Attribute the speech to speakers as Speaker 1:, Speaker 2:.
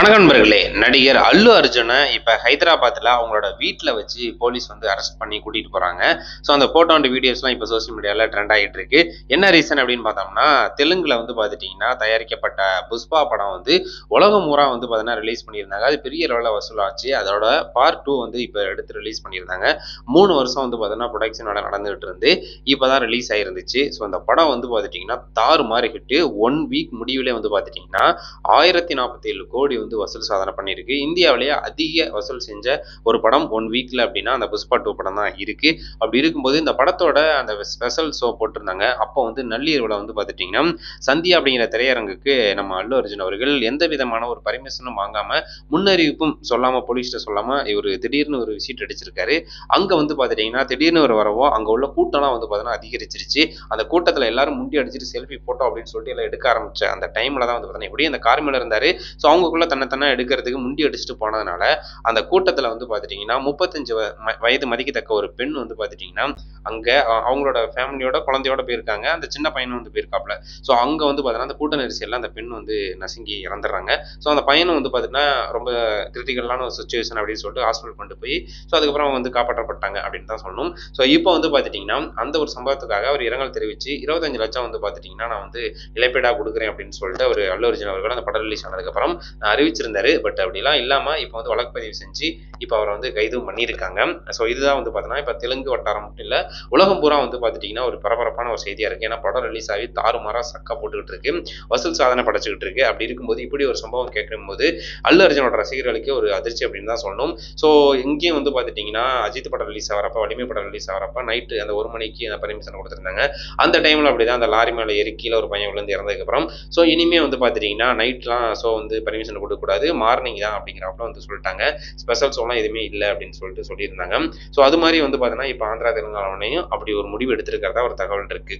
Speaker 1: வணக்கம் நண்பர்களே. நடிகர் அல்லு அர்ஜுனை இப்ப ஹைதராபாத்ல அவங்களோட வீட்ல வச்சு போலீஸ் வந்து அரெஸ்ட் பண்ணி கூட்டிட்டு போறாங்க. ஸோ அந்த போட்டோ அண்ட் வீடியோஸ்லாம் இப்ப சோசியல் மீடியால ட்ரெண்ட் ஆகிட்டு இருக்கு. என்ன ரீசன் அப்படின்னு பார்த்தோம்னா, தெலுங்குல வந்து பார்த்துட்டீங்கன்னா தயாரிக்கப்பட்ட புஷ்பா படம் வந்து உலகம் பூரா வந்து பார்த்தீங்கன்னா ரிலீஸ் பண்ணியிருந்தாங்க. அது பெரிய லெவலில் வசூலாச்சு. அதோட பார்ட் 2 வந்து இப்ப எடுத்து ரிலீஸ் பண்ணியிருந்தாங்க. 3 வருஷம் வந்து பார்த்தீங்கன்னா ப்ரொடக்ஷன் வேலை நடந்துகிட்டு இருந்து இப்பதான் ரிலீஸ் ஆயிருந்துச்சு. ஸோ அந்த படம் வந்து பார்த்துட்டீங்கன்னா தாறுமாறு ஹிட்டு. 1 வீக் முடிவிலே வந்து பார்த்துட்டீங்கன்னா 1047 கோடி வந்து வசூல் சாதனை பண்ணியிருக்கு. இந்தியாவிலேயே அதிக வசூல் செஞ்ச ஒரு படம் 1 வீக்ல அப்படின்னா அந்த புஷ்பா 2 படம் தான் இருக்கு. அப்படி இருக்கும்போது இந்த படத்தோட அந்த ஸ்பெஷல் ஷோ போட்டிருந்தாங்க. அப்போ வந்து நள்ளிரவுல வந்து பார்த்துட்டீங்கன்னா சந்தியா அப்படிங்கிற திரையரங்குக்கு நம்ம அல்லு அர்ஜுன் அவர்கள் எந்த விதமான ஒரு பர்மிஷனும் வாங்காம முன்னறிவிப்பும் சொல்லாம போலீஸ்ட்ட சொல்லாம இவர் திடீர்னு ஒரு விசிட் அடிச்சிருக்காரு. அங்க வந்து பார்த்துட்டீங்கன்னா திடீர்னு ஒரு வரவோ அங்க உள்ள கூட்டம்லாம் வந்து பார்த்தீங்கன்னா அதிகரிச்சிருச்சு. அந்த கூட்டத்துல எல்லாரும் முண்டி அடிச்சுட்டு செல்ஃபி போட்டோ அப்படின்னு சொல்லிட்டு எல்லாம் எடுக்க ஆரம்பிச்ச அந்த டைம்ல தான் வந்து பார்த்தீங்கன்னா எப்படி அந்த கார் மேல இருந்தாரு. ஸோ அவங்களுக்குள்ள தன்னை எடுக்கிறதுக்கு முண்டி அடிச்சுட்டு போனதுனால அந்த கூட்டத்தில் வந்து பார்த்துட்டிங்கன்னா 35 வயது மதிக்கத்தக்க ஒரு பெண் வந்து பார்த்துட்டிங்கன்னா அங்கே அவங்களோட ஃபேமிலியோட குழந்தையோட போயிருக்காங்க. அந்த சின்ன பையனும் வந்து போயிருக்காப்புல. ஸோ அங்கே வந்து பார்த்தீங்கன்னா அந்த கூட்ட நெரிசலில் அந்த பெண் வந்து நசுங்கி இறந்துடுறாங்க. ஸோ அந்த பையனும் வந்து பார்த்தீங்கன்னா ரொம்ப கிரிட்டிக்கலான ஒரு சுச்சுவேஷன் அப்படின்னு சொல்லிட்டு ஹாஸ்பிட்டல் கொண்டு போய் ஸோ அதுக்கப்புறம் வந்து காப்பாற்றப்பட்டாங்க அப்படின்னு தான் சொல்லணும். ஸோ இப்போ வந்து பார்த்துட்டிங்கன்னா அந்த ஒரு சம்பவத்துக்காக அவர் இரங்கல் தெரிவித்து 25 லட்சம் வந்து பார்த்துட்டிங்கன்னா நான் வந்து இழப்பீடாக கொடுக்குறேன் அப்படின்னு சொல்லிட்டு அவர் அல்லு அர்ஜுன் அவர்கள் அந்த படம் ரிலீஸ் ஆனதுக்கப்புறம் அறிவிச்சிருந்தாரு. பட் அப்படிலாம் இல்லாமல் இப்போ வந்து வழக்கு பதிவு செஞ்சு இப்போ அவரை வந்து கைதும் பண்ணியிருக்காங்க. ஸோ இதுதான் வந்து பார்த்தீங்கன்னா இப்போ தெலுங்கு வட்டாரம் மட்டும் இல்லை உலகம் பூரா வந்து பார்த்துட்டிங்கன்னா ஒரு பரபரப்பான ஒரு செய்தியாக இருக்குது. ஏன்னா படம் ரிலீஸ் ஆகி தாறுமாறாக சக்கா போட்டுக்கிட்டு இருக்கு, வசூல் சாதனை படைச்சிக்கிட்டு இருக்கு. அப்படி இருக்கும்போது இப்படி ஒரு சம்பவம் கேட்கும்போது அல்லு அர்ஜுனோட ரசிகர்களுக்கு ஒரு அதிர்ச்சி அப்படின்னு தான் சொல்லணும். ஸோ இங்கேயும் வந்து பார்த்துட்டிங்கன்னா அஜித் படம் ரிலீஸ் ஆகிறப்ப வலிமை படம் ரிலீஸ் ஆகிறப்ப நைட்டு அந்த 1 மணிக்கு அந்த பர்மிஷன் கொடுத்துருந்தாங்க. அந்த டைமில் அப்படி தான் அந்த லாரி மேலே ஏறி கீழே ஒரு பையன் விழுந்து இறந்ததுக்கப்புறம் ஸோ இனிமே வந்து பார்த்துட்டிங்கன்னா நைட்லாம் ஷோ வந்து பர்மிஷன் கொடுக்கக்கூடாது, மார்னிங் தான் அப்படிங்கிறப்ப வந்து சொல்லிட்டாங்க. ஸ்பெஷல் ஷோலாம் எதுவுமே இல்லை அப்படின்னு சொல்லிட்டு சொல்லியிருந்தாங்க. ஸோ அது மாதிரி வந்து பார்த்தீங்கன்னா இப்போ ஆந்திரா தெலுங்கானாலையும் அப்படி ஒரு முடிவு எடுத்திருக்கிறதா ஒரு தகவல் இருக்கு.